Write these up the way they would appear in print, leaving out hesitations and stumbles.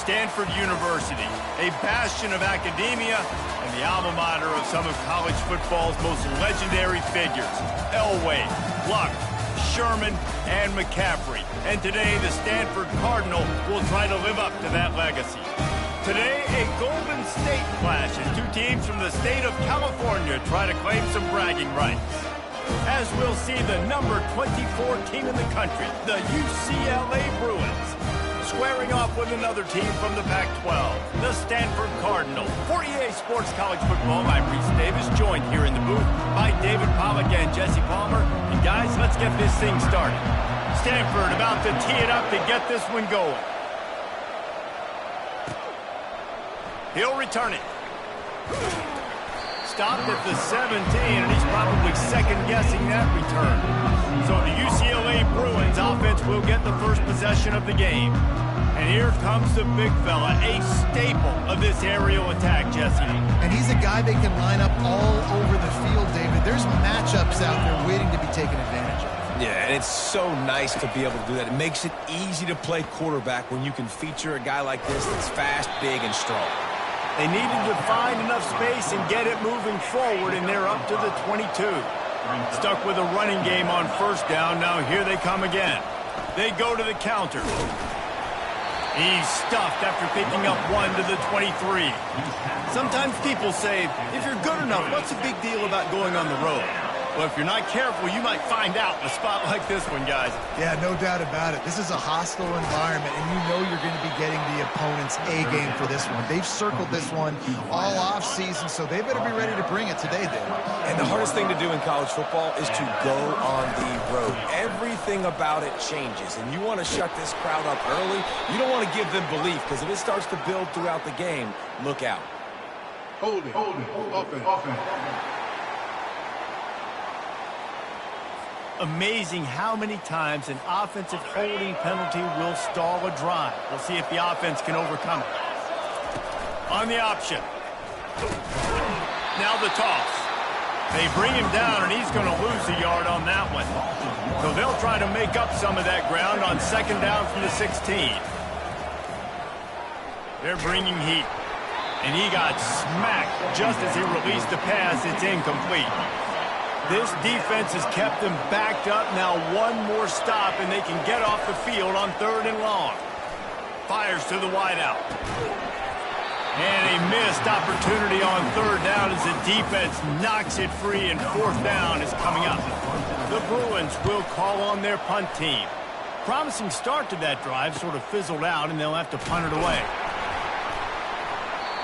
Stanford University, a bastion of academia and the alma mater of some of college football's most legendary figures, Elway, Luck, Sherman, and McCaffrey. And today, the Stanford Cardinal will try to live up to that legacy. Today, a Golden State clash as two teams from the state of California try to claim some bragging rights. As we'll see the number 24 team in the country, the UCLA Bruins, squaring off with another team from the Pac-12, the Stanford Cardinal. For EA Sports College Football, I'm Reese Davis, joined here in the booth by David Pollack and Jesse Palmer. And guys, let's get this thing started. Stanford about to tee it up to get this one going. He'll return it. Stopped at the 17, and he's probably second-guessing that return. So the UCLA Bruins offense will get the first possession of the game. And here comes the big fella, a staple of this aerial attack, Jesse. And he's a guy they can line up all over the field, David. There's matchups out there waiting to be taken advantage of. Yeah, and it's so nice to be able to do that. It makes it easy to play quarterback when you can feature a guy like this that's fast, big, and strong. They needed to find enough space and get it moving forward, and they're up to the 22. Stuck with a running game on first down. Now here they come again. They go to the counter. He's stuffed after picking up one to the 23. Sometimes people say, if you're good enough, what's the big deal about going on the road? Well, if you're not careful, you might find out in a spot like this one, guys. Yeah, no doubt about it. This is a hostile environment, and you know you're going to be getting the opponent's A-game for this one. They've circled this one all off-season, so they better be ready to bring it today, Dave. And the hardest thing to do in college football is to go on the road. Everything about it changes, and you want to shut this crowd up early. You don't want to give them belief, because if it starts to build throughout the game, look out. Hold it, open. Amazing how many times an offensive holding penalty will stall a drive. We'll see if the offense can overcome it. On the option. Now the toss. They bring him down, and he's going to lose a yard on that one. So they'll try to make up some of that ground on second down from the 16. They're bringing heat. And he got smacked just as he released the pass. It's incomplete. This defense has kept them backed up. Now one more stop, and they can get off the field on third and long. Fires to the wideout. And a missed opportunity on third down as the defense knocks it free, and fourth down is coming up. The Bruins will call on their punt team. Promising start to that drive, sort of fizzled out, and they'll have to punt it away.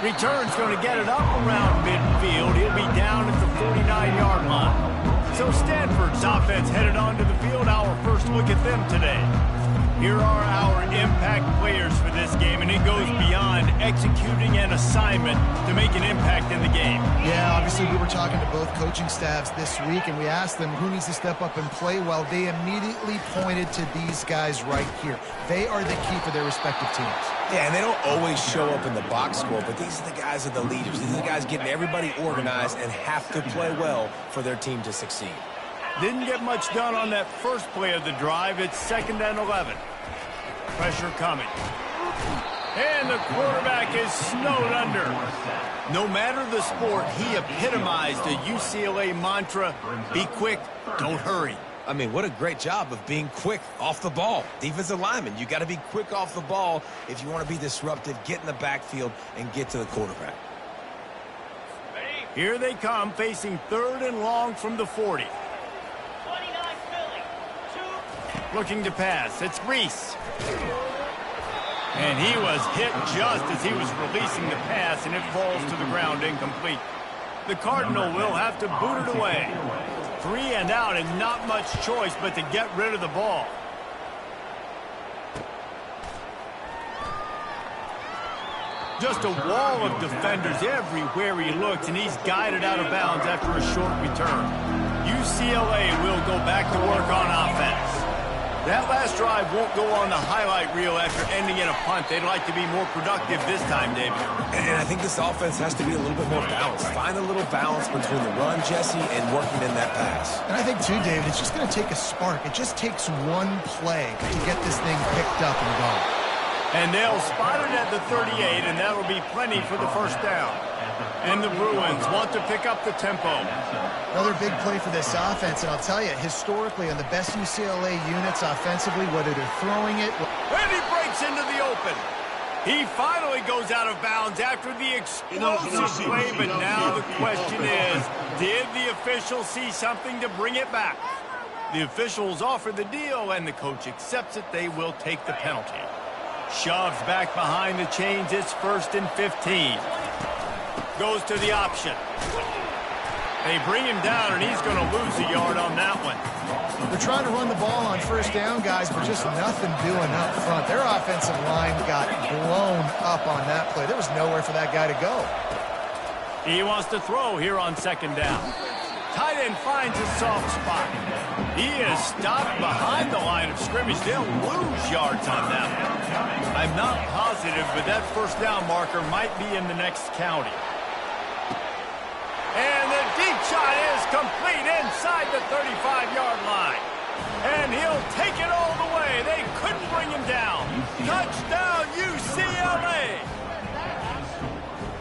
Return's going to get it up around midfield. He'll be down at the 49-yard line. So Stanford's offense headed onto the field. Our first look at them today. Here are our impact players for this game, and it goes beyond executing an assignment to make an impact in the game. Yeah, obviously we were talking to both coaching staffs this week, and we asked them who needs to step up and play well. They immediately pointed to these guys right here. They are the key for their respective teams. Yeah, and they don't always show up in the box score, but these are the guys that are the leaders. These are the guys getting everybody organized and have to play well for their team to succeed. Didn't get much done on that first play of the drive. It's 2nd and 11. Pressure coming. And the quarterback is snowed under. No matter the sport, he epitomized the UCLA mantra, be quick, don't hurry. I mean, what a great job of being quick off the ball. Defensive lineman, you got to be quick off the ball if you want to be disruptive, get in the backfield, and get to the quarterback. Here they come, facing third and long from the 40. Looking to pass. It's Reese. And he was hit just as he was releasing the pass, and it falls to the ground incomplete. The Cardinal will have to boot it away. 3 and out, and not much choice but to get rid of the ball. Just a wall of defenders everywhere he looks, and he's guided out of bounds after a short return. UCLA will go back to work on offense. That last drive won't go on the highlight reel after ending in a punt. They'd like to be more productive this time, David. And I think this offense has to be a little bit more balanced. Find a little balance between the run, Jesse, and working in that pass. And I think, too, David, it's just going to take a spark. It just takes one play to get this thing picked up and going. And they'll spot it at the 38, and that'll be plenty for the first down. And the Bruins want to pick up the tempo. Another big play for this offense, and I'll tell you, historically, on the best UCLA units offensively, whether they're throwing it... And he breaks into the open. He finally goes out of bounds after the explosive play, but now the question is, did the official see something to bring it back? The officials offer the deal, and the coach accepts it. They will take the penalty. Shoves back behind the chains. It's 1st and 15. Goes to the option. They bring him down, and he's going to lose a yard on that one. They're trying to run the ball on first down, guys, but just nothing doing up front. Their offensive line got blown up on that play. There was nowhere for that guy to go. He wants to throw here on 2nd down. Tight end finds a soft spot. He is stopped behind the line of scrimmage. They'll lose yards on that one. I'm not positive, but that first down marker might be in the next county. And the deep shot is complete inside the 35-yard line. And he'll take it all the way. They couldn't bring him down. Touchdown, UCLA!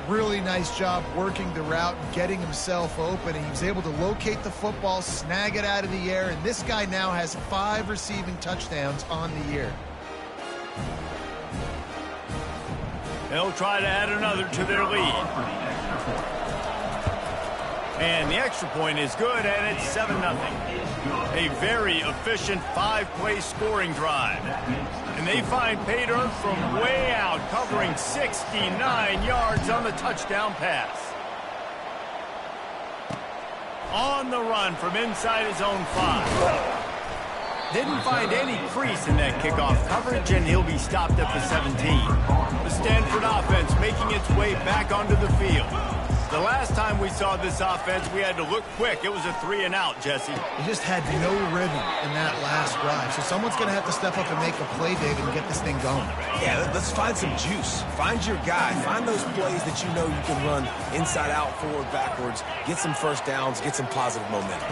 Really nice job working the route and getting himself open. He was able to locate the football, snag it out of the air, and this guy now has 5 receiving touchdowns on the year. They'll try to add another to their lead. And the extra point is good, and it's 7-0. A very efficient 5-play scoring drive. And they find pay dirt from way out, covering 69 yards on the touchdown pass. On the run from inside his own 5. Didn't find any crease in that kickoff coverage, and he'll be stopped at the 17. The Stanford offense making its way back onto the field. The last time we saw this offense, we had to look quick. It was a 3-and-out, Jesse. He just had no rhythm in that last drive. So someone's going to have to step up and make a play, David, and get this thing going. Yeah, let's find some juice. Find your guy. Find those plays that you know you can run inside out, forward, backwards. Get some first downs. Get some positive momentum.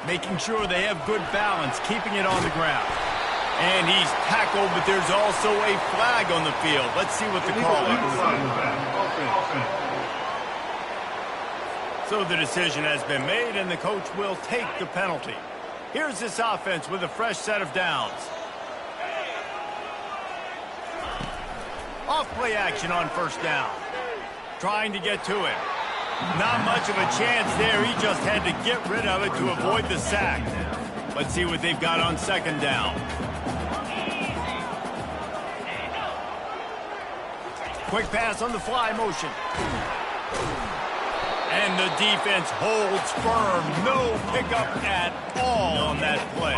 Making sure they have good balance, keeping it on the ground. And he's tackled, but there's also a flag on the field. Let's see what the call is. So the decision has been made, and the coach will take the penalty. Here's this offense with a fresh set of downs. Off-play action on first down. Trying to get to it. Not much of a chance there. He just had to get rid of it to avoid the sack. Let's see what they've got on 2nd down. Quick pass on the fly motion. And the defense holds firm. No pickup at all on that play.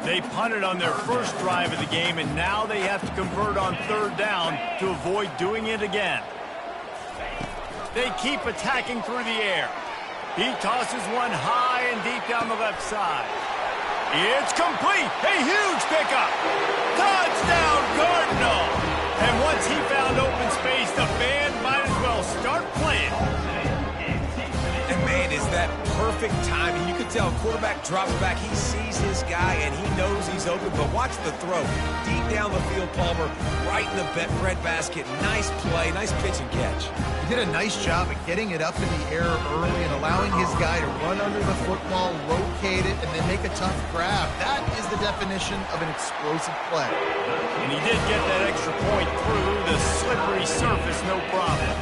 They punted on their first drive of the game, and now they have to convert on 3rd down to avoid doing it again. They keep attacking through the air. He tosses one high and deep down the left side. It's complete. A huge pickup. Touchdown, Cardinal. And once he found open space, the band might as well start playing. And man, is that perfect timing. You can tell quarterback drops back. He sees his guy, and he knows he's open. But watch the throw. Deep down the field, Palmer, right in the bread basket. Nice play, nice pitch and catch. He did a nice job at getting it up in the air early and allowing his guy to run under the football, locate it, and then make a tough grab. That is the definition of an explosive play. And he did get that extra point through the slippery surface, no problem.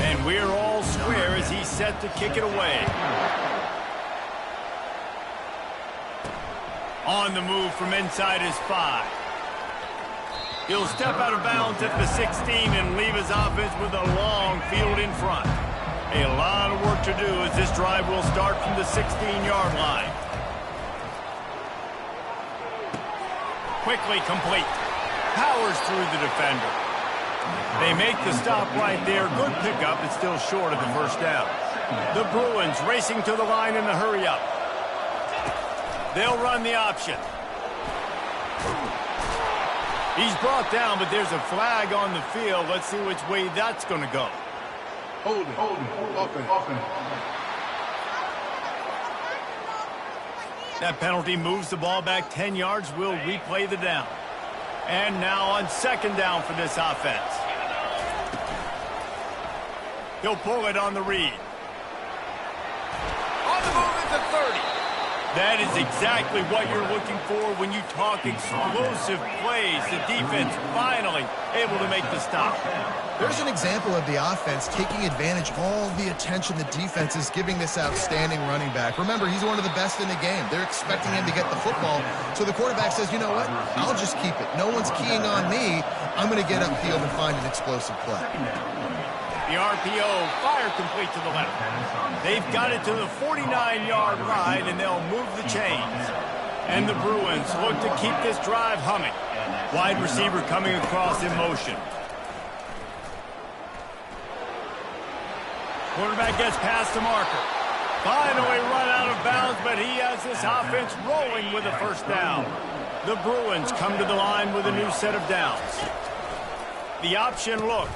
And we're all square as he's set to kick it away. On the move from inside his 5. He'll step out of bounds at the 16 and leave his offense with a long field in front. A lot of work to do as this drive will start from the 16-yard line. Quickly complete. Powers through the defender. They make the stop right there. Good pickup. It's still short of the first down. The Bruins racing to the line in the hurry-up. They'll run the option. He's brought down, but there's a flag on the field. Let's see which way that's going to go. Hold it. Offense. That penalty moves the ball back 10 yards. We'll replay the down. And now on second down for this offense. He'll pull it on the read. On the move at the 30. That is exactly what you're looking for when you talk explosive plays. The defense finally able to make the stop. There's an example of the offense taking advantage of all the attention the defense is giving this outstanding running back. Remember, he's one of the best in the game. They're expecting him to get the football. So the quarterback says, you know what? I'll just keep it. No one's keying on me. I'm going to get upfield and find an explosive play. The RPO, fire complete to the left. They've got it to the 49-yard line, and they'll move the chains. And the Bruins look to keep this drive humming. Wide receiver coming across in motion. Quarterback gets past the marker. Finally run out of bounds, but he has this offense rolling with a first down. The Bruins come to the line with a new set of downs. The option look.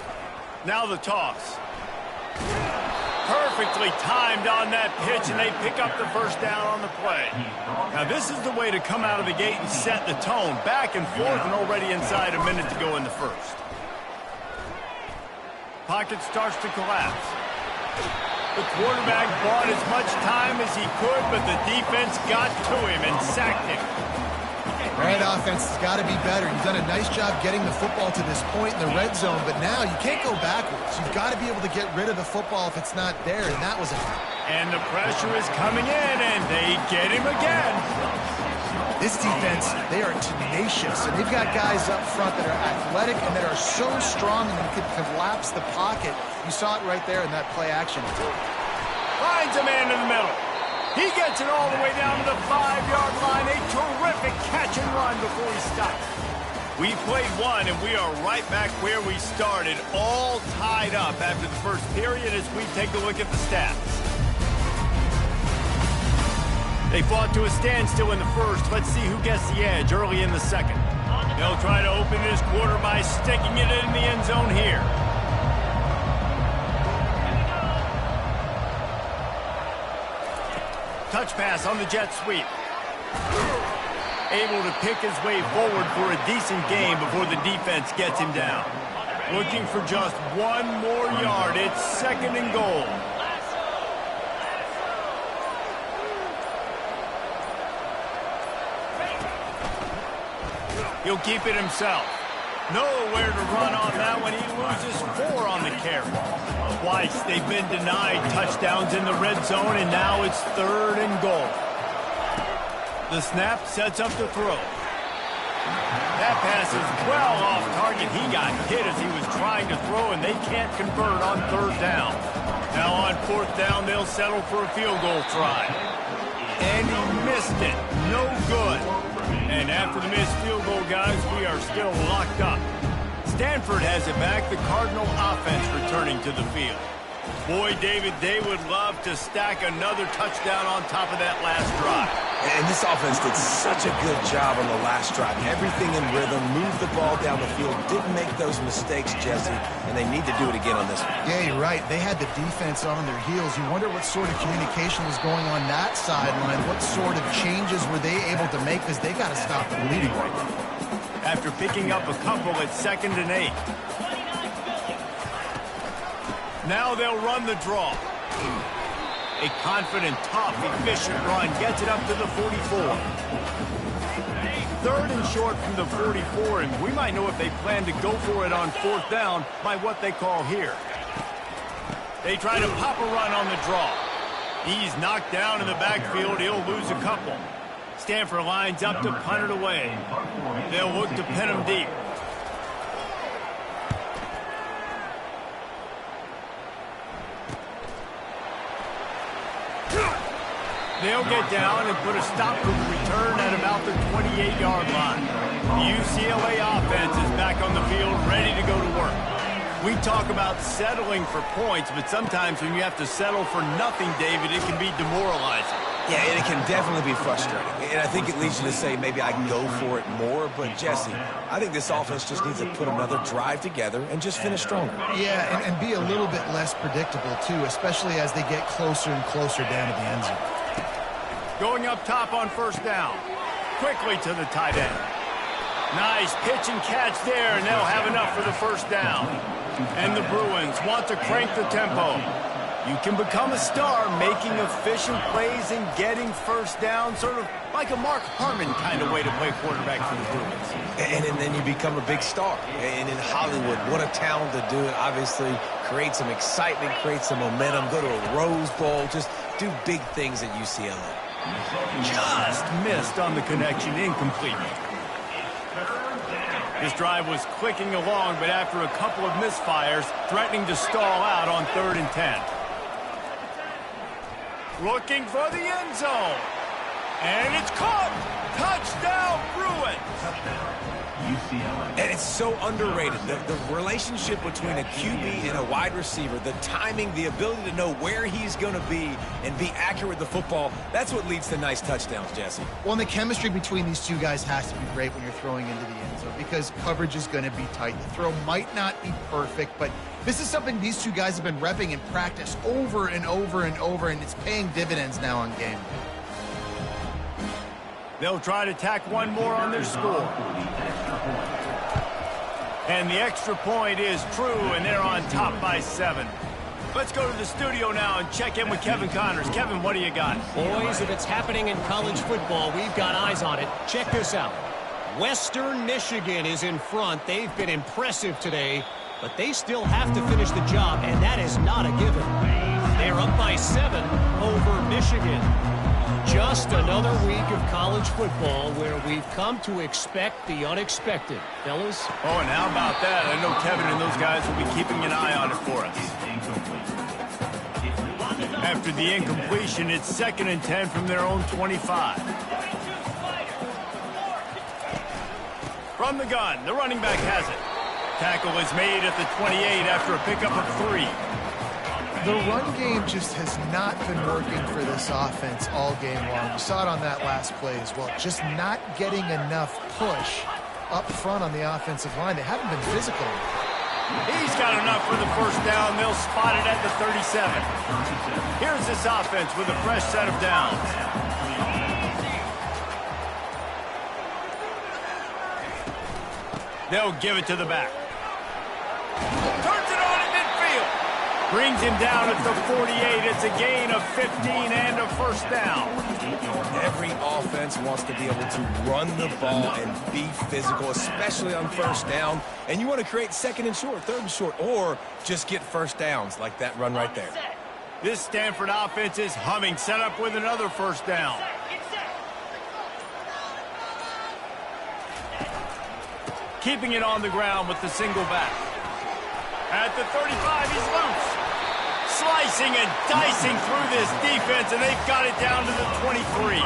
Now the toss. Perfectly timed on that pitch, and they pick up the first down on the play. Now this is the way to come out of the gate and set the tone. Back and forth and already inside a minute to go in the first. Pocket starts to collapse. The quarterback bought as much time as he could, but the defense got to him and sacked him. Right, offense has got to be better. You've done a nice job getting the football to this point in the red zone, but now you can't go backwards. You've got to be able to get rid of the football if it's not there, and that was it. And the pressure is coming in, and they get him again. This defense, they are tenacious, and they've got guys up front that are athletic and that are so strong and can collapse the pocket. You saw it right there in that play action. Finds a man in the middle. He gets it all the way down to the 5-yard line. A terrific catch and run before he stops. We played one, and we are right back where we started, all tied up after the first period as we take a look at the stats. They fought to a standstill in the first. Let's see who gets the edge early in the second. They'll try to open this quarter by sticking it in the end zone here. Touch pass on the jet sweep. Able to pick his way forward for a decent game before the defense gets him down. Looking for just one more yard. It's second and goal. He'll keep it himself. Nowhere to run on that one. He loses 4 on the carry. Twice they've been denied touchdowns in the red zone, and now it's third and goal. The snap sets up the throw. That pass is well off target. He got hit as he was trying to throw, and they can't convert on third down. Now on fourth down, they'll settle for a field goal try. And he missed it. No good. And after the missed field goal, guys, we are still locked up. Stanford has it back. The Cardinal offense returning to the field. Boy, David, they would love to stack another touchdown on top of that last drive. And this offense did such a good job on the last drive. Everything in rhythm, moved the ball down the field, didn't make those mistakes, Jesse, and they need to do it again on this one. Yeah, you're right. They had the defense on their heels. You wonder what sort of communication was going on that sideline. What sort of changes were they able to make, because they got to stop the bleeding right now. After picking up a couple at 2nd and 8. Now they'll run the draw. A confident, tough, efficient run gets it up to the 44. Third and short from the 44, and we might know if they plan to go for it on fourth down by what they call here. They try to pop a run on the draw. He's knocked down in the backfield. He'll lose a couple. Stanford lines up to punt it away. They'll look to pin him deep. They'll get down and put a stop to the return at about the 28-yard line. The UCLA offense is back on the field, ready to go to work. We talk about settling for points, but sometimes when you have to settle for nothing, David, it can be demoralizing. Yeah, and it can definitely be frustrating. And I think it leads you to say maybe I can go for it more. But, Jesse, I think this offense just needs to put another drive together and just finish stronger. Yeah, and be a little bit less predictable, too, especially as they get closer and closer down to the end zone. Going up top on first down. Quickly to the tight end. Nice pitch and catch there, and they'll have enough for the first down. And the Bruins want to crank the tempo. You can become a star making efficient plays and getting first down, sort of like a Mark Harmon kind of way to play quarterback for the Bruins. And then you become a big star. And in Hollywood, what a talent to do it. Obviously, create some excitement, create some momentum, go to a Rose Bowl, just do big things at UCLA. Just missed on the connection, incomplete. This drive was clicking along, but after a couple of misfires, threatening to stall out on 3rd and 10. Looking for the end zone. And it's caught. Touchdown, Bruins. And it's so underrated. The relationship between a QB and a wide receiver, the timing, the ability to know where he's going to be and be accurate with the football, that's what leads to nice touchdowns, Jesse. Well, and the chemistry between these two guys has to be great when you're throwing into the end zone because coverage is going to be tight. The throw might not be perfect, but this is something these two guys have been repping in practice over and over and over, and it's paying dividends now on game day. They'll try to tack one more on their score. And the extra point is true, and they're on top by 7. Let's go to the studio now and check in with Kevin Connors. Kevin, what do you got? Boys, if it's happening in college football, we've got eyes on it. Check this out. Western Michigan is in front. They've been impressive today, but they still have to finish the job, and that is not a given. They're up by 7 over Michigan. Just another week of college football where we've come to expect the unexpected. Fellas? Oh, and how about that? I know Kevin and those guys will be keeping an eye on it for us. After the incompletion, it's 2nd and 10 from their own 25. From the gun, the running back has it. Tackle is made at the 28 after a pickup of 3. The run game just has not been working for this offense all game long. You saw it on that last play as well. Just not getting enough push up front on the offensive line. They haven't been physical. He's got enough for the first down. They'll spot it at the 37. Here's this offense with a fresh set of downs. They'll give it to the back. Turns it on in midfield. Brings him down at the 48. It's a gain of 15 and a first down. Every offense wants to be able to run the ball and be physical, especially on first down. And you want to create 2nd and short, 3rd and short, or just get first downs like that run right there. This Stanford offense is humming, set up with another first down. Keeping it on the ground with the single back. At the 35, he's loose. Slicing and dicing through this defense, and they've got it down to the 23.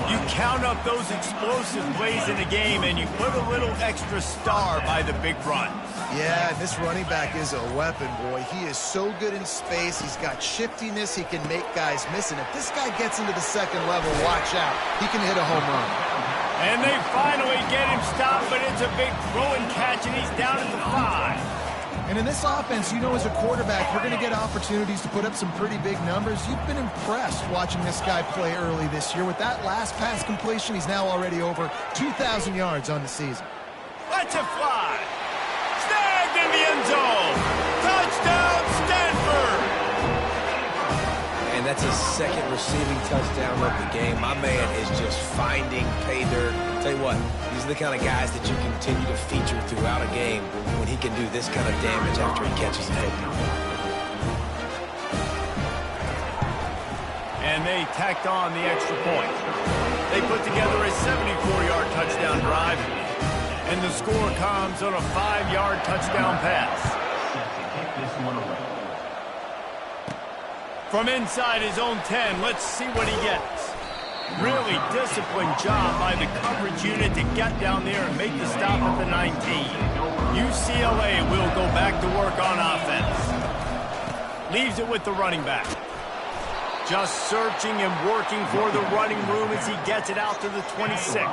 You count up those explosive plays in a game, and you put a little extra star by the big run. Yeah, this running back is a weapon, boy. He is so good in space. He's got shiftiness. He can make guys miss. And if this guy gets into the 2nd level, watch out. He can hit a home run. And they finally get him stopped, but it's a big throw and catch, and he's down at the 5. And in this offense, you know, as a quarterback, you're going to get opportunities to put up some pretty big numbers. You've been impressed watching this guy play early this year. With that last pass completion, he's now already over 2,000 yards on the season. Let's it fly. Snagged in the end zone. Touchdown, Stanford. And that's his 2nd receiving touchdown of the game. My man is just finding pay dirt. Tell you what, these are the kind of guys that you continue to feature throughout a game when he can do this kind of damage after he catches the football. And they tacked on the extra point. They put together a 74-yard touchdown drive, and the score comes on a 5-yard touchdown pass. From inside his own 10, let's see what he gets. Really disciplined job by the coverage unit to get down there and make the stop at the 19. UCLA will go back to work on offense. Leaves it with the running back. Just searching and working for the running room as he gets it out to the 26.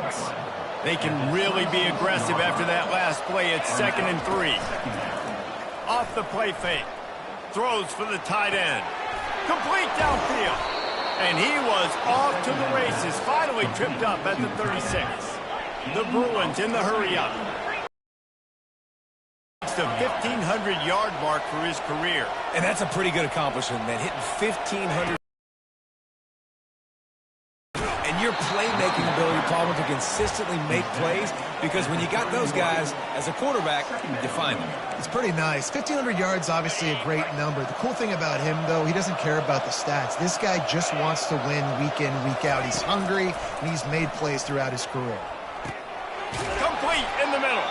They can really be aggressive after that last play. It's 2nd and 3. Off the play fake. Throws for the tight end. Complete downfield. And he was off to the races. Finally tripped up at the 36. The Bruins in the hurry-up. It's the 1,500-yard mark for his career. And that's a pretty good accomplishment, man. Hitting 1,500. And your playmaking ability, Palmer, to consistently make plays, because when you got those guys as a quarterback, you find them. It's pretty nice. 1,500 yards, obviously a great number. The cool thing about him, though, he doesn't care about the stats. This guy just wants to win week in, week out. He's hungry, and he's made plays throughout his career. Complete in the middle.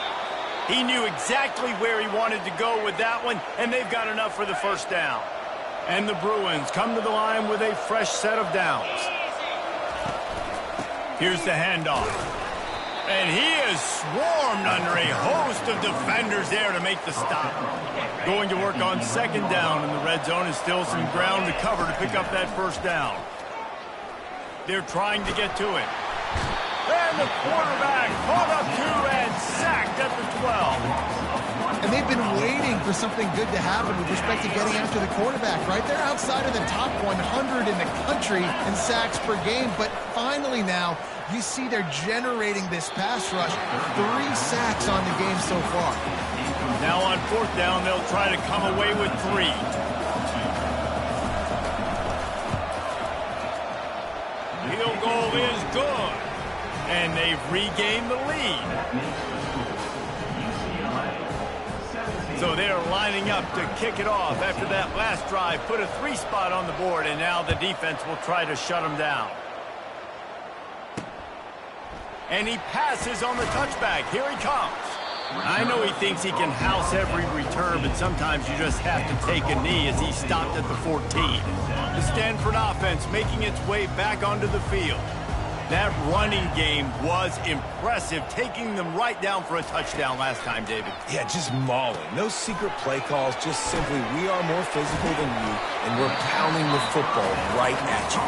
He knew exactly where he wanted to go with that one, and they've got enough for the first down. And the Bruins come to the line with a fresh set of downs. Here's the handoff. And he is swarmed under a host of defenders there to make the stop. Going to work on second down, and the red zone is still some ground to cover to pick up that first down. They're trying to get to it. And the quarterback caught up to and sacked at the 12. And they've been waiting for something good to happen with respect to getting after the quarterback, right? They're outside of the top 100 in the country in sacks per game, but finally now you see they're generating this pass rush. 3 sacks on the game so far. Now on fourth down, they'll try to come away with 3. Field goal is good. And they've regained the lead. So they're lining up to kick it off after that last drive. Put a 3 spot on the board, and now the defense will try to shut them down. And he passes on the touchback. Here he comes. I know he thinks he can house every return, but sometimes you just have to take a knee as he stopped at the 14. The Stanford offense making its way back onto the field. That running game was impressive, taking them right down for a touchdown last time, David. Yeah, just mauling. No secret play calls, just simply we are more physical than you, and we're pounding the football right at you.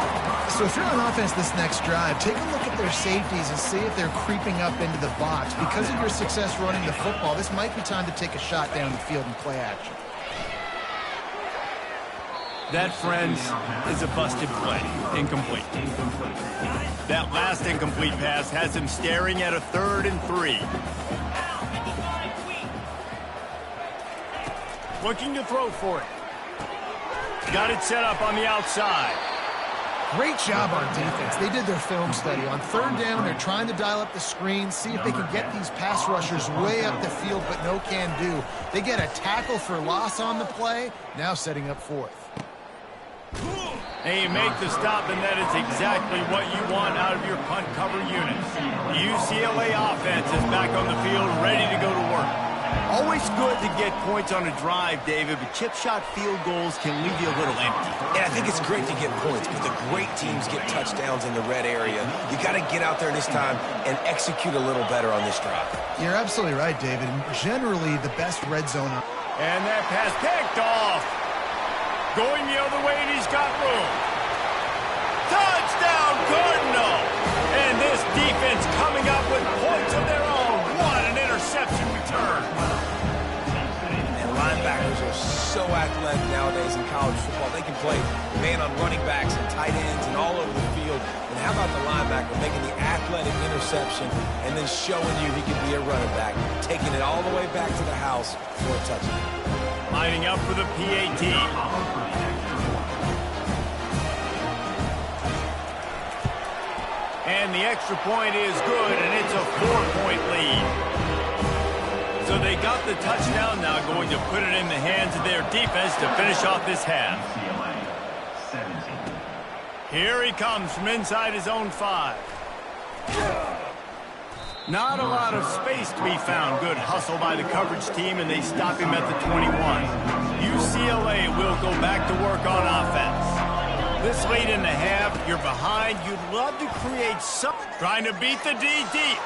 So if you're on offense this next drive, take a look at their safeties and see if they're creeping up into the box. Because of your success running the football, this might be time to take a shot down the field and play action. That, friends, is a busted play. Incomplete. That last incomplete pass has him staring at a 3rd and 3. Looking to throw for it. Got it set up on the outside. Great job on defense. They did their film study. On 3rd down, they're trying to dial up the screen, see if they can get these pass rushers way up the field, but no can do. They get a tackle for loss on the play, now setting up 4th. And you make the stop, and that is exactly what you want out of your punt cover units. The UCLA offense is back on the field, ready to go to work. Always good to get points on a drive, David, but chip shot field goals can leave you a little empty. And I think it's great to get points, but the great teams get touchdowns in the red area. You got to get out there this time and execute a little better on this drive. You're absolutely right, David. Generally, the best red zone. And that pass picked off. Going the other way, and he's got room. Touchdown, Cardinal! And this defense coming up with points of their own. What an interception return. And linebackers are so athletic nowadays in college football. They can play man on running backs and tight ends and all over the field. And how about the linebacker making the athletic interception and then showing you he can be a running back, taking it all the way back to the house for a touchdown. Lining up for the PAT. And the extra point is good, and it's a 4-point lead. So they got the touchdown, now going to put it in the hands of their defense to finish off this half. Here he comes from inside his own 5. Not a lot of space to be found. Good hustle by the coverage team, and they stop him at the 21. UCLA will go back to work on offense. This late in the half, you're behind. You'd love to create something. Trying to beat the D deep.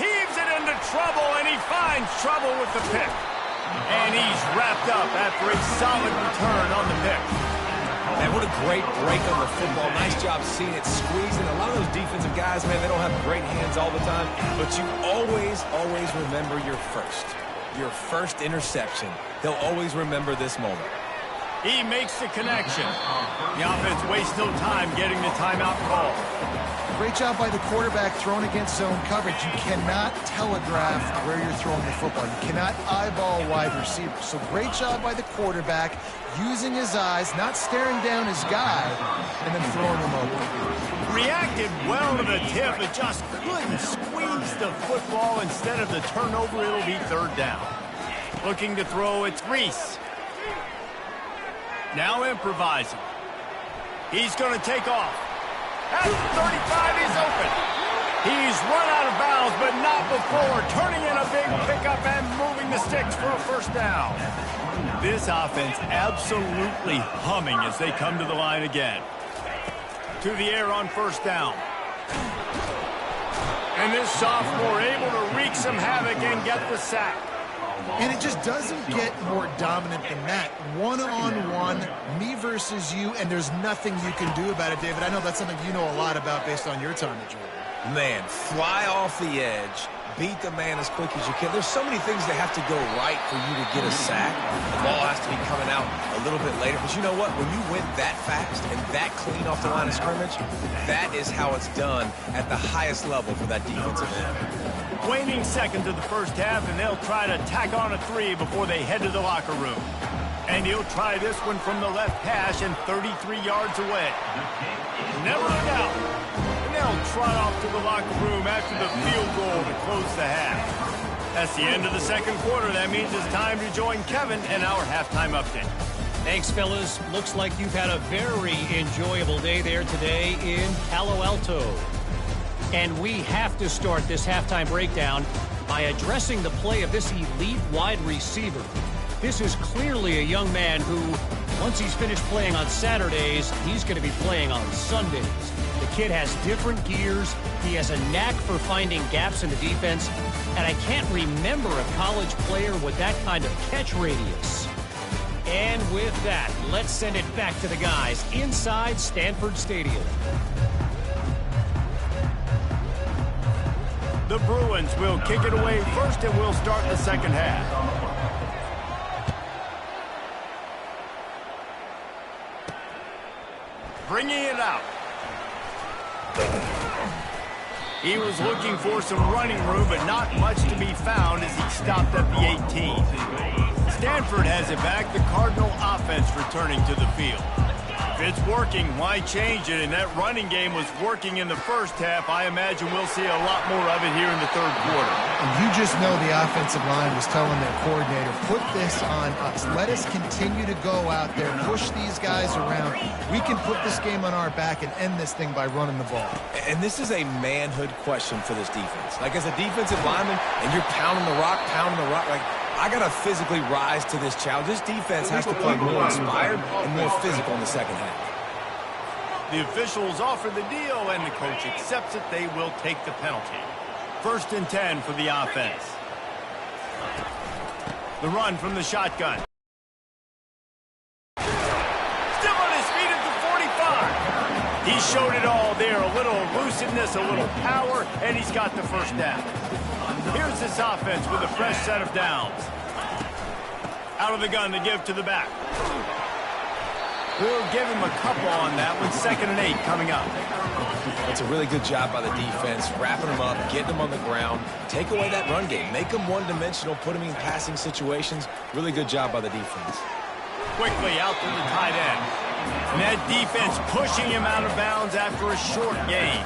Heaves it into trouble, and he finds trouble with the pick. And he's wrapped up after a solid return on the pick. Man, what a great break on the football. Nice job seeing it squeezing. A lot of those defensive guys, man, they don't have great hands all the time. But you always remember your first interception. They'll always remember this moment. He makes the connection. The offense wastes no time getting the timeout call. Great job by the quarterback throwing against zone coverage. You cannot telegraph where you're throwing the football. You cannot eyeball wide receivers. So great job by the quarterback using his eyes, not staring down his guy, and then throwing him open. Reacted well to the tip, but just couldn't squeeze the football. Instead of the turnover, it'll be third down. Looking to throw, it's Reese. Now improvising. He's going to take off. At 35, he's open. He's run out of bounds, but not before turning in a big pickup and moving the sticks for a first down. This offense absolutely humming as they come to the line again. To the air on first down. And this sophomore able to wreak some havoc and get the sack. And it just doesn't get more dominant than that. One-on-one, me versus you, and there's nothing you can do about it, David. I know that's something you know a lot about based on your time at Georgia. Man, fly off the edge, beat the man as quick as you can. There's so many things that have to go right for you to get a sack. The ball has to be coming out a little bit later. But you know what? When you win that fast and that clean off the line of scrimmage, that is how it's done at the highest level for that defensive end. Waning seconds of the first half, and they'll try to tack on a 3 before they head to the locker room. And he'll try this one from the left hash and 33 yards away. Never a doubt. And they'll trot off to the locker room after the field goal to close the half. That's the end of the second quarter. That means it's time to join Kevin in our halftime update. Thanks, fellas. Looks like you've had a very enjoyable day there today in Palo Alto. And we have to start this halftime breakdown by addressing the play of this elite wide receiver. This is clearly a young man who, once he's finished playing on Saturdays, he's going to be playing on Sundays. The kid has different gears. He has a knack for finding gaps in the defense. And I can't remember a college player with that kind of catch radius. And with that, let's send it back to the guys inside Stanford Stadium. The Bruins will kick it away first, and we'll start the second half. Bringing it out. He was looking for some running room, but not much to be found as he stopped at the 18. Stanford has it back. The Cardinal offense returning to the field. If it's working, why change it? And that running game was working in the first half. I imagine we'll see a lot more of it here in the third quarter. And you just know the offensive line was telling their coordinator, put this on us. Let us continue to go out there, push these guys around. We can put this game on our back and end this thing by running the ball. And this is a manhood question for this defense. Like, as a defensive lineman, and you're pounding the rock, like, I got to physically rise to this challenge. This defense has to play more inspired and more physical in the second half. The officials offer the deal, and the coach accepts it. They will take the penalty. 1st and 10 for the offense. The run from the shotgun. Still on his feet at the 45. He showed it all there. A little elusiveness, a little power, and he's got the first down. Here's this offense with a fresh set of downs. Out of the gun to give to the back. We'll give him a couple on that one. 2nd and 8 coming up. It's a really good job by the defense, wrapping them up, getting them on the ground. Take away that run game. Make them one-dimensional, put them in passing situations. Really good job by the defense. Quickly out to the tight end. And that defense pushing him out of bounds after a short gain.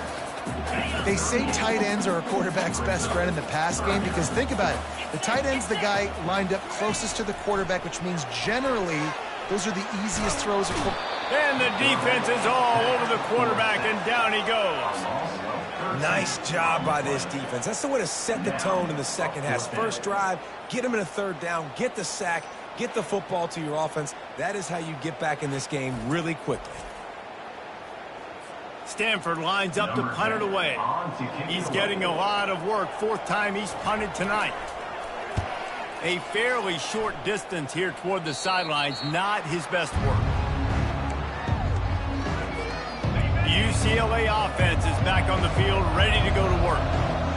They say tight ends are a quarterback's best friend in the pass game because think about it. The tight end's the guy lined up closest to the quarterback, which means generally those are the easiest throws. And the defense is all over the quarterback, and down he goes. Nice job by this defense. That's the way to set the tone in the second half. First drive, get them in a third down, get the sack, get the football to your offense. That is how you get back in this game really quickly. Stanford lines up to punt it away. He's getting a lot of work. 4th time he's punted tonight. A fairly short distance here toward the sidelines. Not his best work. The UCLA offense is back on the field, ready to go to work.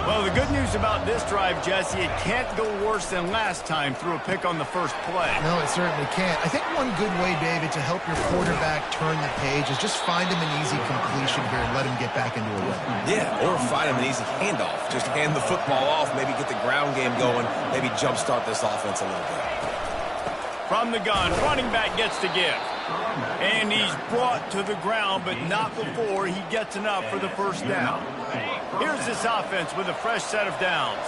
Well, the good news about this drive, Jesse, it can't go worse than last time through a pick on the first play. No, it certainly can't. I think one good way, David, to help your quarterback turn the page is just find him an easy completion here and let him get back into a rhythm. Yeah, or find him an easy handoff. Just hand the football off, maybe get the ground game going, maybe jumpstart this offense a little bit. From the gun, running back gets the give. And he's brought to the ground, but not before he gets enough for the first down. Here's this offense with a fresh set of downs.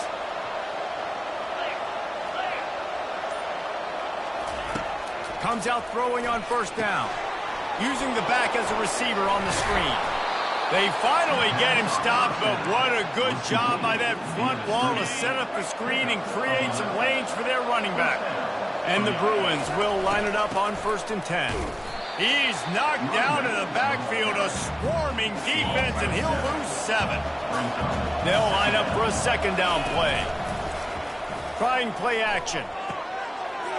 Comes out throwing on first down. Using the back as a receiver on the screen. They finally get him stopped, but what a good job by that front wall to set up the screen and create some lanes for their running back. And the Bruins will line it up on 1st and 10. He's knocked down in the backfield, a swarming defense, and he'll lose 7. They'll line up for a 2nd down play. Trying play action.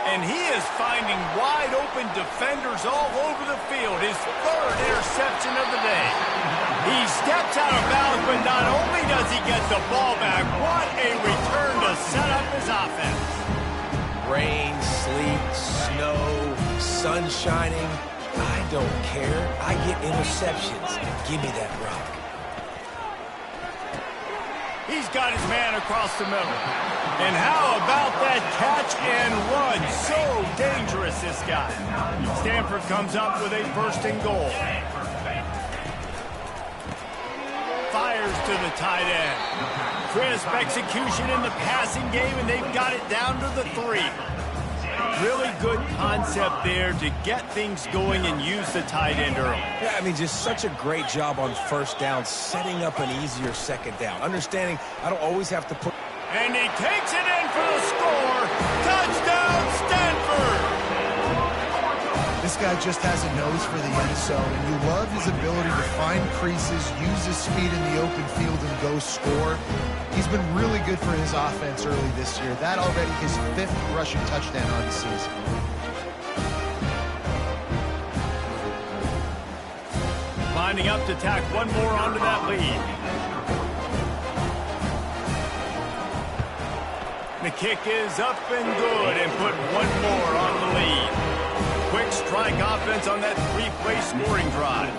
And he is finding wide-open defenders all over the field. His 3rd interception of the day. He steps out of bounds, but not only does he get the ball back, what a return to set up his offense. Rain, sleet, snow, sun shining. I don't care. I get interceptions. Give me that rock. He's got his man across the middle. And how about that catch and run? So dangerous, this guy. Stanford comes up with a 1st and goal. Fires to the tight end. Crisp execution in the passing game, and they've got it down to the 3. Really good concept there to get things going and use the tight end early. Yeah, I mean, just such a great job on 1st down, setting up an easier 2nd down. Understanding I don't always have to put... And he takes it in for the score. Touchdown, Stanford! This guy just has a nose for the end zone, and you love his ability to find creases, use his speed in the open field, and go score. He's been really good for his offense early this year. That already his 5th rushing touchdown on the season. Lining up to tack one more onto that lead. The kick is up and good, and put one more on the lead. Quick strike offense on that 3-play scoring drive.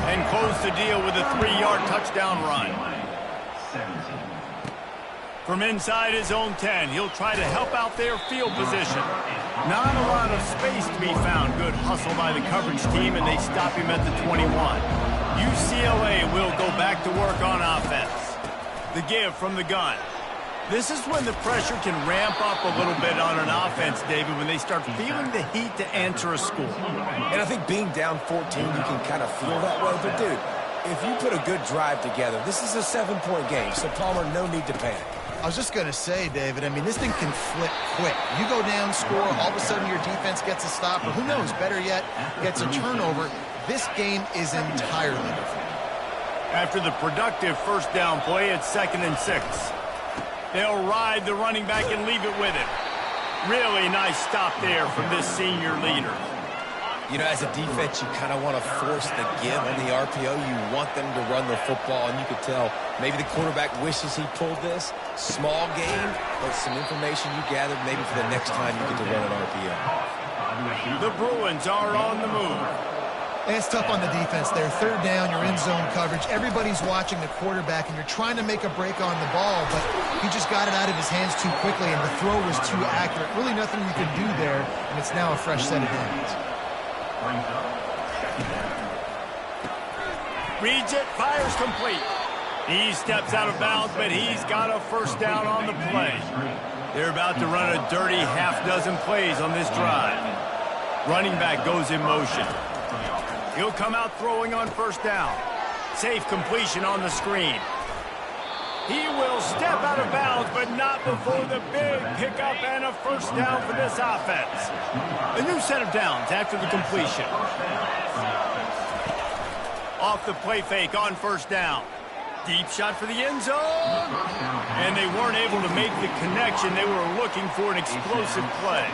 And close the deal with a 3-yard touchdown run. From inside his own 10, he'll try to help out their field position. Not a lot of space to be found. Good hustle by the coverage team, and they stop him at the 21. UCLA will go back to work on offense. The give from the gun. This is when the pressure can ramp up a little bit on an offense, David, when they start feeling the heat to answer a score. And I think being down 14, you can kind of feel that way. But, dude, if you put a good drive together, this is a 7-point game. So, Palmer, no need to panic. I was just going to say, David, I mean, this thing can flip quick. You go down, score, all of a sudden your defense gets a stop, or who knows, better yet, gets a turnover. This game is entirely different. After the productive 1st down play, it's 2nd and 6. They'll ride the running back and leave it with him. Really nice stop there from this senior leader. You know, as a defense, you kind of want to force the give on the RPO. You want them to run the football, and you could tell maybe the quarterback wishes he pulled this. Small game, but some information you gathered maybe for the next time you get to run an RPO. The Bruins are on the move. And it's tough on the defense there. 3rd down, you're in zone coverage. Everybody's watching the quarterback, and you're trying to make a break on the ball, but he just got it out of his hands too quickly, and the throw was too accurate. Really nothing you can do there, and it's now a fresh set of downs. Reads it, fires complete. He steps out of bounds, but he's got a 1st down on the play. They're about to run a dirty half-dozen plays on this drive. Running back goes in motion. He'll come out throwing on 1st down. Safe completion on the screen. He will step out of bounds, but not before the big pickup and a 1st down for this offense. A new set of downs after the completion. Off the play fake on 1st down. Deep shot for the end zone. And they weren't able to make the connection. They were looking for an explosive play.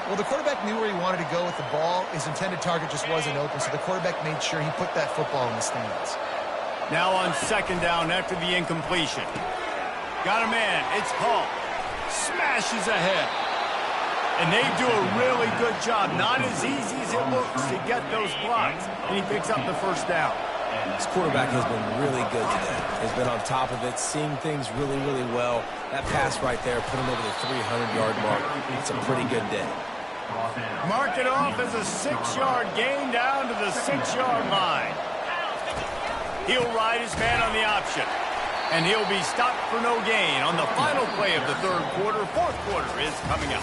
Well, the quarterback knew where he wanted to go with the ball. His intended target just wasn't open, so the quarterback made sure he put that football in the stands. Now on 2nd down after the incompletion. Got a man. It's Hall. Smashes ahead. And they do a really good job. Not as easy as it looks to get those blocks. And he picks up the first down. This quarterback has been really good today. He's been on top of it, seeing things really, really well. That pass right there put him over the 300-yard mark. It's a pretty good day. Mark it off as a 6-yard gain down to the 6-yard line. He'll ride his man on the option. And he'll be stopped for no gain on the final play of the third quarter. Fourth quarter is coming up.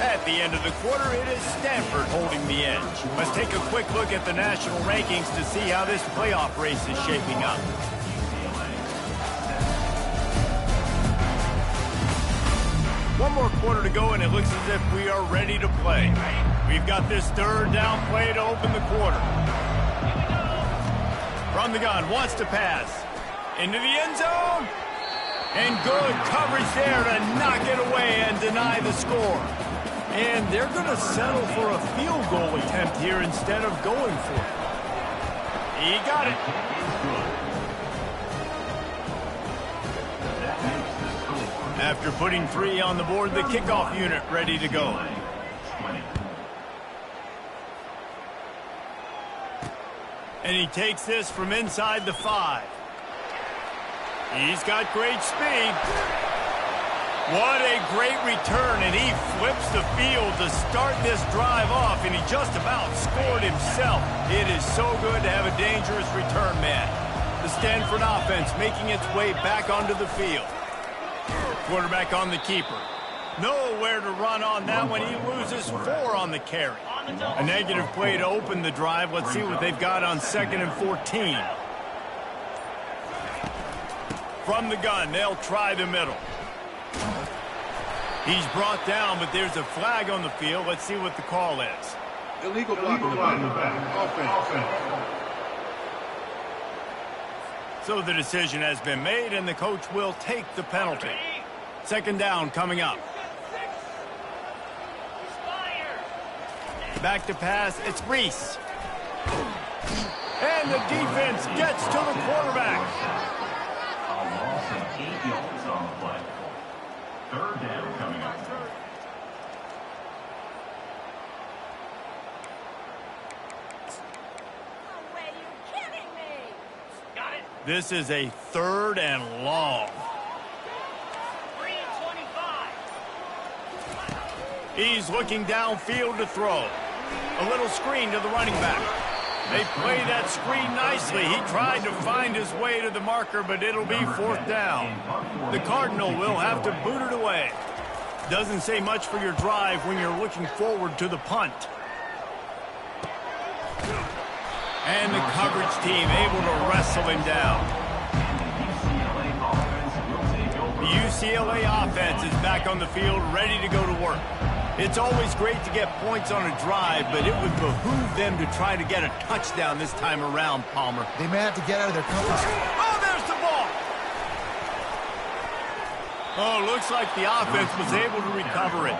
At the end of the quarter, it is Stanford holding the edge. Let's take a quick look at the national rankings to see how this playoff race is shaping up. One more quarter to go, and it looks as if we are ready to play. We've got this third down play to open the quarter. From the gun, wants to pass. Into the end zone. And good coverage there to knock it away and deny the score. And they're going to settle for a field goal attempt here instead of going for it. He got it. After putting 3 on the board, the kickoff unit ready to go. And he takes this from inside the 5. He's got great speed. What a great return, and he flips the field to start this drive off, and he just about scored himself. It is so good to have a dangerous return man. The Stanford offense making its way back onto the field. Quarterback on the keeper. Nowhere to run on that one. He loses 4 on the carry. A negative play to open the drive. Let's see what they've got on 2nd and 14. From the gun, they'll try the middle. He's brought down, but there's a flag on the field. Let's see what the call is. Illegal block in the back. Offense. So the decision has been made, and the coach will take the penalty. 2nd down coming up. Back to pass. It's Reese. And the defense gets to the quarterback. A loss of 8 yards on the play. 3rd down coming up. This is a 3rd and long. 3 and 25. He's looking downfield to throw. A little screen to the running back. They play that screen nicely. He tried to find his way to the marker, but it'll be 4th down. The Cardinal will have to boot it away. Doesn't say much for your drive when you're looking forward to the punt. And the coverage team able to wrestle him down. The UCLA offense is back on the field, ready to go to work. It's always great to get points on a drive, but it would behoove them to try to get a touchdown this time around, Palmer. They may have to get out of their comfort zone. Oh, there's the ball! Oh, looks like the offense was able to recover it.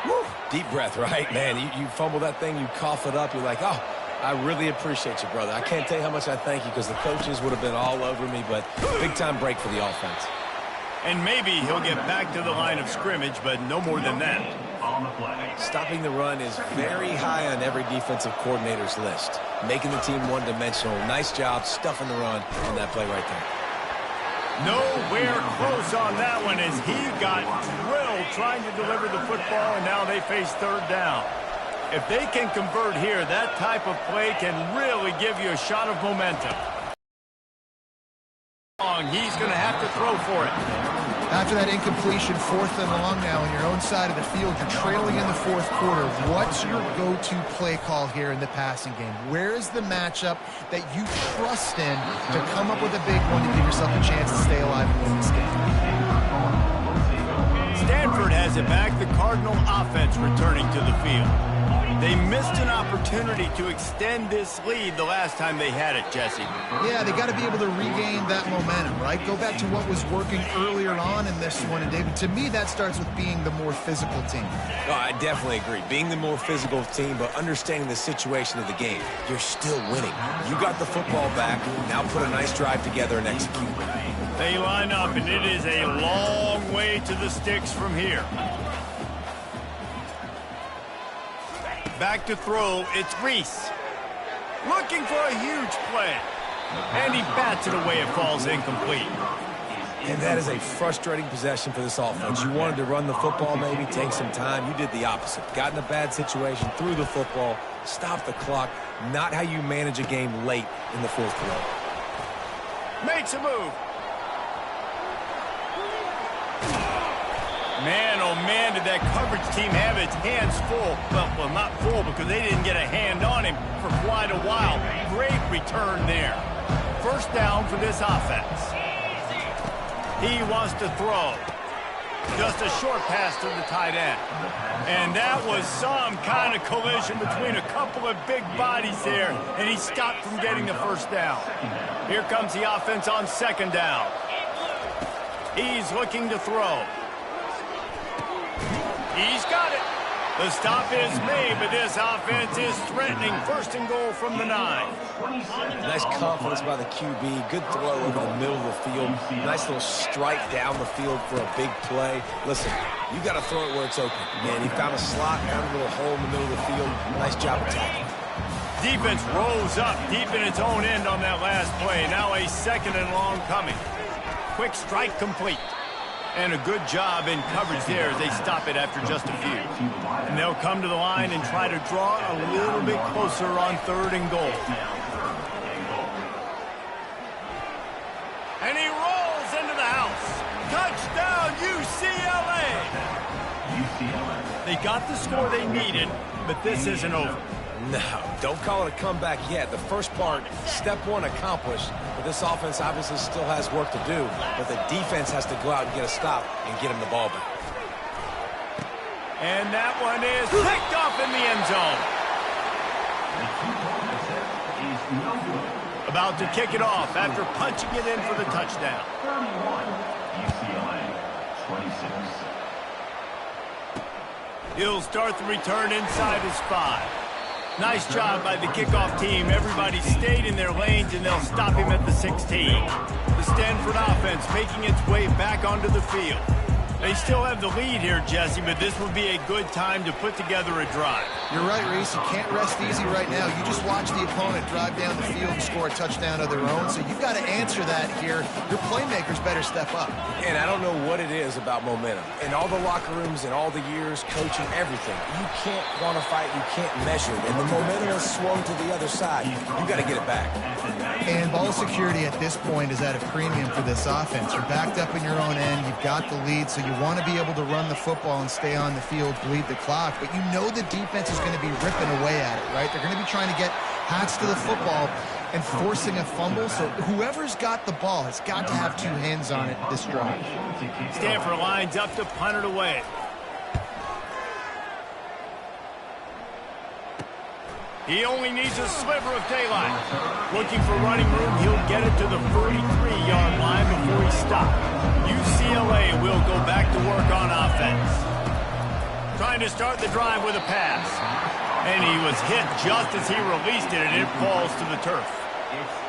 Woo. Deep breath, right? Man, you fumble that thing, you cough it up, you're like, oh, I really appreciate you, brother. I can't tell you how much I thank you because the coaches would have been all over me, but big-time break for the offense. And maybe he'll get back to the line of scrimmage, but no more than that. Stopping the run is very high on every defensive coordinator's list. Making the team one-dimensional. Nice job stuffing the run on that play right there. Nowhere close on that one as he got drilled trying to deliver the football, and now they face 3rd down. If they can convert here, that type of play can really give you a shot of momentum. He's going to have to throw for it. After that incompletion, 4th and long now on your own side of the field, you're trailing in the 4th quarter. What's your go-to play call here in the passing game? Where is the matchup that you trust in to come up with a big one to give yourself a chance to stay alive and win this game? Stanford has it back. The Cardinal offense returning to the field. They missed an opportunity to extend this lead the last time they had it, Jesse. Yeah, they got to be able to regain that momentum, right? Go back to what was working earlier on in this one. And, David, to me, that starts with being the more physical team. Oh, I definitely agree. Being the more physical team, but understanding the situation of the game. You're still winning. You got the football back. Now put a nice drive together and execute. They line up, and it is a long way to the sticks from here. Back to throw, it's Reese. Looking for a huge play. And he bats it away, it falls incomplete. And that is a frustrating possession for this offense. You wanted to run the football, maybe take some time. You did the opposite. Got in a bad situation, threw the football, stopped the clock. Not how you manage a game late in the fourth quarter. Makes a move. Man, oh man, did that coverage team have its hands full. Well, not full because they didn't get a hand on him for quite a while. Great return there. First down for this offense. He wants to throw. Just a short pass to the tight end. And that was some kind of collision between a couple of big bodies there, and he stopped from getting the first down. Here comes the offense on second down. He's looking to throw. He's got it. The stop is made, but this offense is threatening. First and goal from the 9. Nice confidence by the QB. Good throw over the middle of the field. Nice little strike down the field for a big play. Listen, you got to throw it where it's open. And he found a slot, found a little hole in the middle of the field. Nice job attacking. Defense rolls up deep in its own end on that last play. Now a second and long coming. Quick strike complete. And a good job in coverage there as they stop it after just a few. And they'll come to the line and try to draw a little bit closer on third and goal. And he rolls into the house. Touchdown, UCLA! They got the score they needed, but this isn't over. No, don't call it a comeback yet. The first part, step one accomplished, but this offense obviously still has work to do, but the defense has to go out and get a stop and get him the ball back. And that one is picked off in the end zone. About to kick it off after punching it in for the touchdown. 31, UCLA, 26. He'll start the return inside his 5. Nice job by the kickoff team. Everybody stayed in their lanes, and they'll stop him at the 16. The Stanford offense making its way back onto the field. They still have the lead here, Jesse, but this will be a good time to put together a drive. You're right, Reese. You can't rest easy right now. You just watch the opponent drive down the field and score a touchdown of their own, so you've got to answer that here. Your playmakers better step up. And I don't know what it is about momentum. In all the locker rooms, in all the years, coaching, everything, you can't quantify it, you can't measure it. And the momentum has swung to the other side. You got to get it back. And ball security at this point is at a premium for this offense. You're backed up in your own end. You've got the lead, so you want to be able to run the football and stay on the field, bleed the clock. But you know the defense is going to be ripping away at it, right? They're going to be trying to get hats to the football and forcing a fumble. So whoever's got the ball has got to have two hands on it this drive. Stanford lines up to punt it away. He only needs a sliver of daylight. Looking for running room, he'll get it to the 33-yard line before he stops. UCLA will go back to work on offense. Trying to start the drive with a pass. And he was hit just as he released it, and it falls to the turf.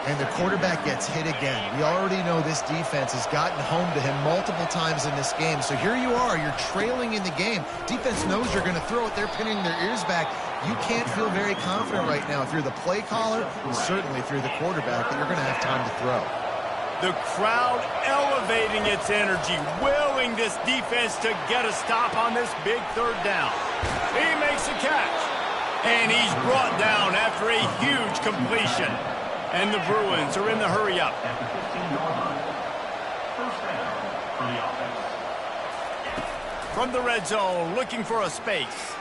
And the quarterback gets hit again. We already know this defense has gotten home to him multiple times in this game. So here you are, you're trailing in the game. Defense knows you're going to throw it. They're pinning their ears back. You can't feel very confident right now if you're the play caller, and certainly if you're the quarterback, that you're going to have time to throw. The crowd elevating its energy, willing this defense to get a stop on this big third down. He makes a catch, and he's brought down after a huge completion. And the Bruins are in the hurry-up. At the 15-yard line. First down for the offense. From the red zone, looking for a space.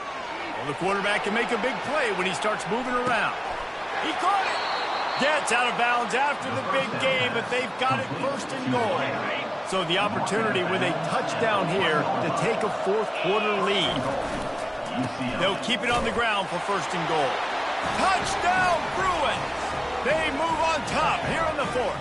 Well, the quarterback can make a big play when he starts moving around. He caught it. Gets out of bounds after the big game, but they've got it first and goal. So the opportunity with a touchdown here to take a fourth quarter lead. They'll keep it on the ground for first and goal. Touchdown, Bruins! They move on top here in the fourth.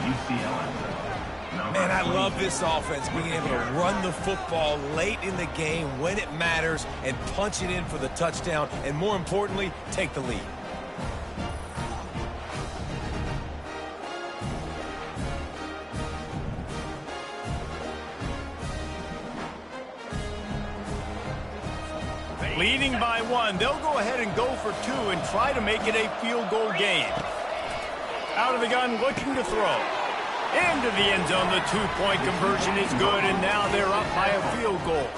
Man, I love this offense, being able to run the football late in the game when it matters and punch it in for the touchdown, and more importantly, take the lead. Leading by 1, they'll go ahead and go for 2 and try to make it a field goal game. Out of the gun, looking to throw. Into the end zone, the 2-point conversion is good, and now they're up by a field goal.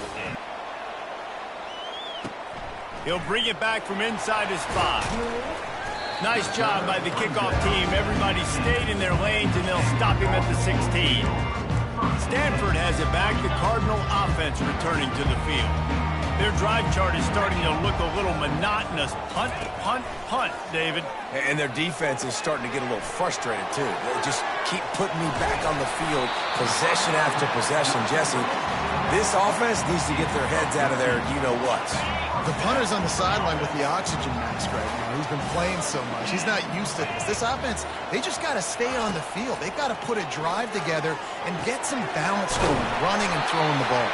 He'll bring it back from inside his 5. Nice job by the kickoff team. Everybody stayed in their lanes, and they'll stop him at the 16. Stanford has it back. The Cardinal offense returning to the field. Their drive chart is starting to look a little monotonous. Punt, punt, punt, David. And their defense is starting to get a little frustrated, too. They just keep putting me back on the field, possession after possession. Jesse, this offense needs to get their heads out of their you-know-whats. The punter's on the sideline with the oxygen mask right now. He's been playing so much. He's not used to this. This offense, they just got to stay on the field. They've got to put a drive together and get some balance going, running and throwing the ball.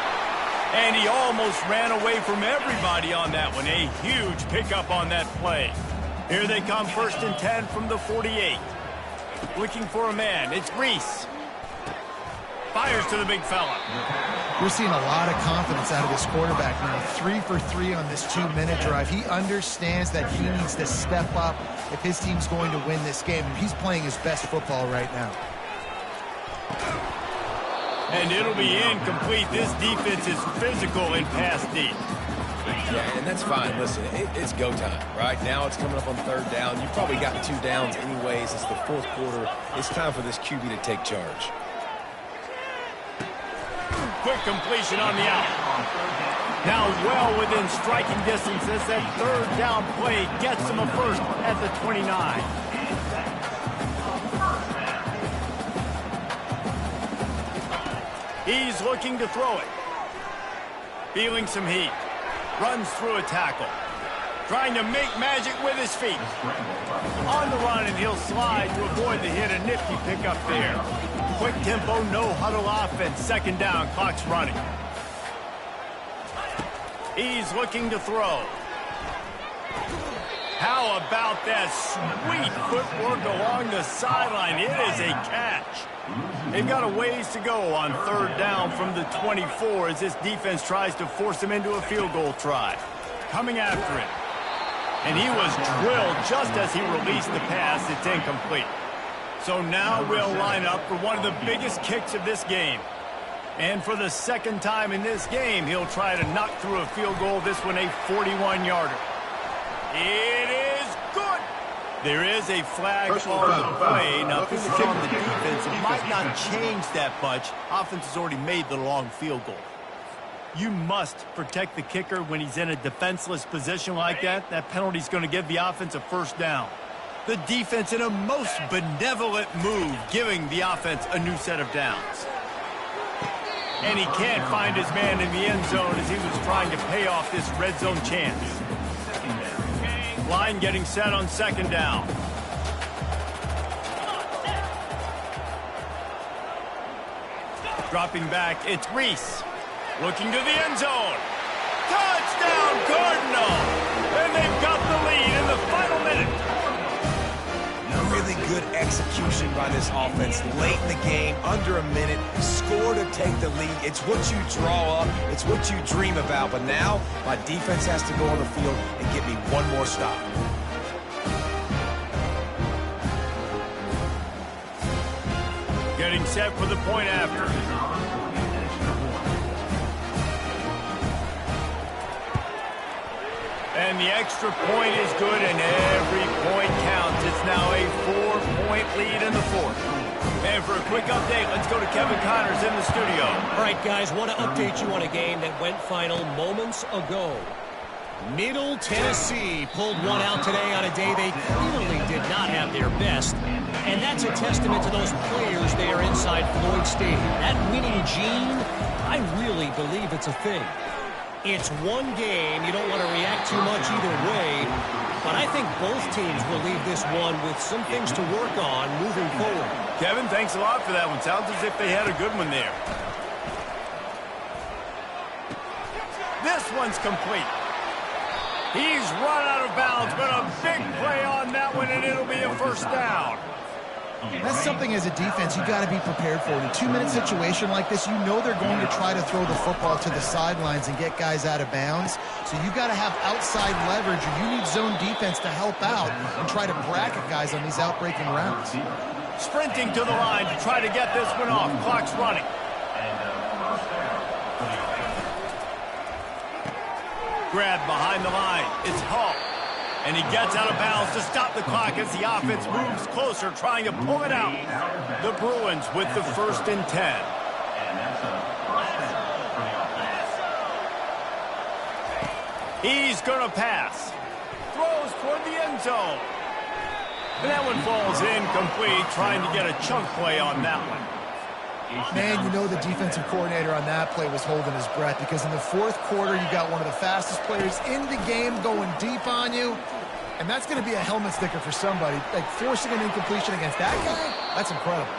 And he almost ran away from everybody on that one. A huge pickup on that play. Here they come, first and 10 from the 48. Looking for a man. It's Reese. Fires to the big fella. We're seeing a lot of confidence out of this quarterback now. 3 for 3 on this 2-minute drive. He understands that he needs to step up if his team's going to win this game. He's playing his best football right now. And it'll be incomplete. This defense is physical and pass deep. Yeah, and that's fine. Listen, it's go time, right? Now it's coming up on 3rd down. You've probably gotten 2 downs anyways. It's the 4th quarter. It's time for this QB to take charge. Quick completion on the out. Now well within striking distance as that 3rd down play gets him a first at the 29. He's looking to throw it. Feeling some heat. Runs through a tackle. Trying to make magic with his feet. On the run, and he'll slide to avoid the hit. A nifty pickup there. Quick tempo, no huddle offense. 2nd down, clock's running. He's looking to throw. How about that sweet footwork along the sideline? It is a catch. They've got a ways to go on 3rd down from the 24 as this defense tries to force him into a field goal try. Coming after it. And he was drilled just as he released the pass. It's incomplete. So now we'll line up for one of the biggest kicks of this game. And for the 2nd time in this game, he'll try to knock through a field goal, this one a 41-yarder. It is good. There is a flag on the play. Now, if it's on the defense, it might not change that much. Offense has already made the long field goal. You must protect the kicker when he's in a defenseless position like that. That penalty is going to give the offense a 1st down. The defense in a most benevolent move, giving the offense a new set of downs. And he can't find his man in the end zone as he was trying to pay off this red zone chance. Line getting set on 2nd down. Dropping back, it's Reese. Looking to the end zone. Touchdown, Cardinal! And they've got the lead in the final minute. Really good execution by this offense late in the game, under a minute, score to take the lead. It's what you draw up, it's what you dream about, but now my defense has to go on the field and get me one more stop. Getting set for the point after. And the extra point is good, and every point counts. It's now a 4-point lead in the 4th. And for a quick update, let's go to Kevin Connors in the studio. All right, guys, want to update you on a game that went final moments ago. Middle Tennessee pulled one out today on a day they clearly did not have their best. And that's a testament to those players there inside Floyd Stadium. That winning gene, I really believe it's a thing. It's one game. You don't want to react too much either way. But I think both teams will leave this one with some things to work on moving forward. Kevin, thanks a lot for that one. Sounds as if they had a good one there. This one's complete. He's run out of bounds, but a big play on that one, and it'll be a first down. That's something as a defense you got to be prepared for. In a 2-minute situation like this, you know they're going to try to throw the football to the sidelines and get guys out of bounds. So you got to have outside leverage, or you need zone defense to help out and try to bracket guys on these outbreaking routes. Sprinting to the line to try to get this one off. Clock's running. Grab behind the line. It's Hall. And he gets out of bounds to stop the clock as the offense moves closer, trying to pull it out. The Bruins with the 1st and 10. He's going to pass. Throws toward the end zone. And that one falls incomplete, trying to get a chunk play on that one. Man, you know the defensive coordinator on that play was holding his breath, because in the 4th quarter, you got one of the fastest players in the game going deep on you, and that's going to be a helmet sticker for somebody. Like, forcing an incompletion against that guy, that's incredible.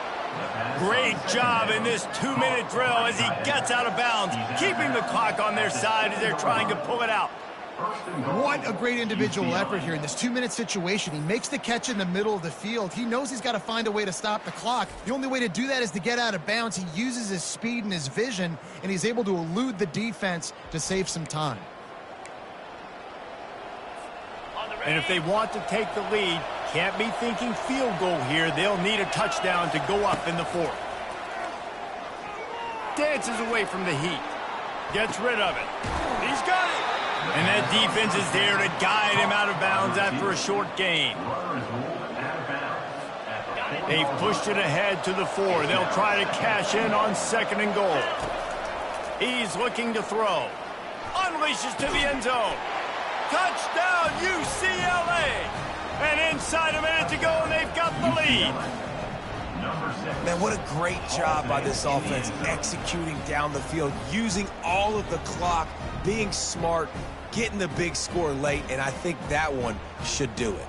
Great job in this 2-minute drill as he gets out of bounds, keeping the clock on their side as they're trying to pull it out. What a great individual effort here in this 2-minute situation. He makes the catch in the middle of the field. He knows he's got to find a way to stop the clock. The only way to do that is to get out of bounds. He uses his speed and his vision, and he's able to elude the defense to save some time. And if they want to take the lead, can't be thinking field goal here. They'll need a touchdown to go up in the 4th. Dances away from the heat. Gets rid of it. He's got it. And that defense is there to guide him out of bounds after a short gain. They've pushed it ahead to the 4. They'll try to cash in on 2nd and goal. He's looking to throw. Unleashes to the end zone. Touchdown, UCLA! And inside a minute to go, and they've got the lead. Man, what a great job by this offense executing down the field, using all of the clock, being smart, getting the big score late, and I think that one should do it.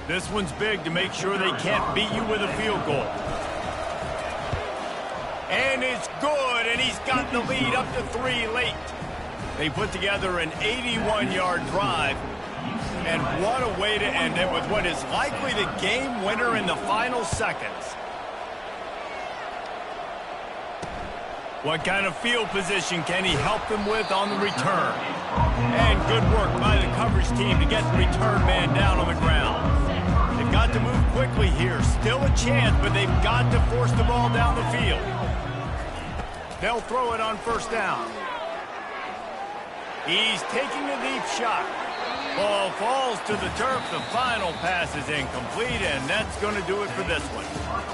This one's big to make sure they can't beat you with a field goal. And it's good, and he's got the lead up to 3 late. They put together an 81-yard drive, and what a way to end it with what is likely the game winner in the final seconds. What kind of field position can he help them with on the return? And good work by the coverage team to get the return man down on the ground. They've got to move quickly here. Still a chance, but they've got to force the ball down the field. They'll throw it on 1st down. He's taking a deep shot. Ball falls to the turf. The final pass is incomplete, and that's going to do it for this one.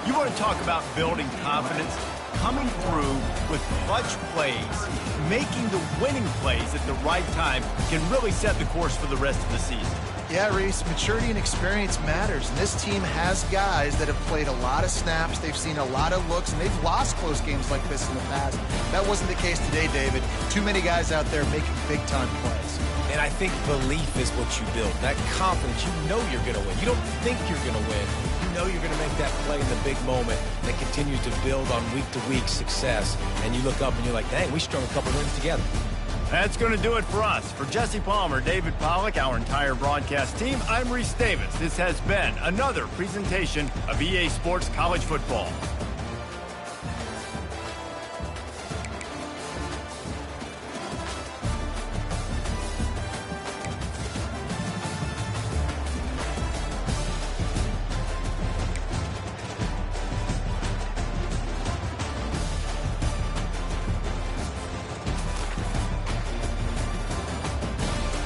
You want to talk about building confidence? Coming through with clutch plays, making the winning plays at the right time can really set the course for the rest of the season. Yeah, Reese, maturity and experience matters, and this team has guys that have played a lot of snaps, they've seen a lot of looks, and they've lost close games like this in the past. That wasn't the case today, David. Too many guys out there making big-time plays. And I think belief is what you build. That confidence, you know you're going to win. You don't think you're going to win. You know you're going to make that play in the big moment that continues to build on week-to-week success. And you look up and you're like, dang, we strung a couple wins together. That's going to do it for us. For Jesse Palmer, David Pollack, our entire broadcast team, I'm Reese Davis. This has been another presentation of EA Sports College Football.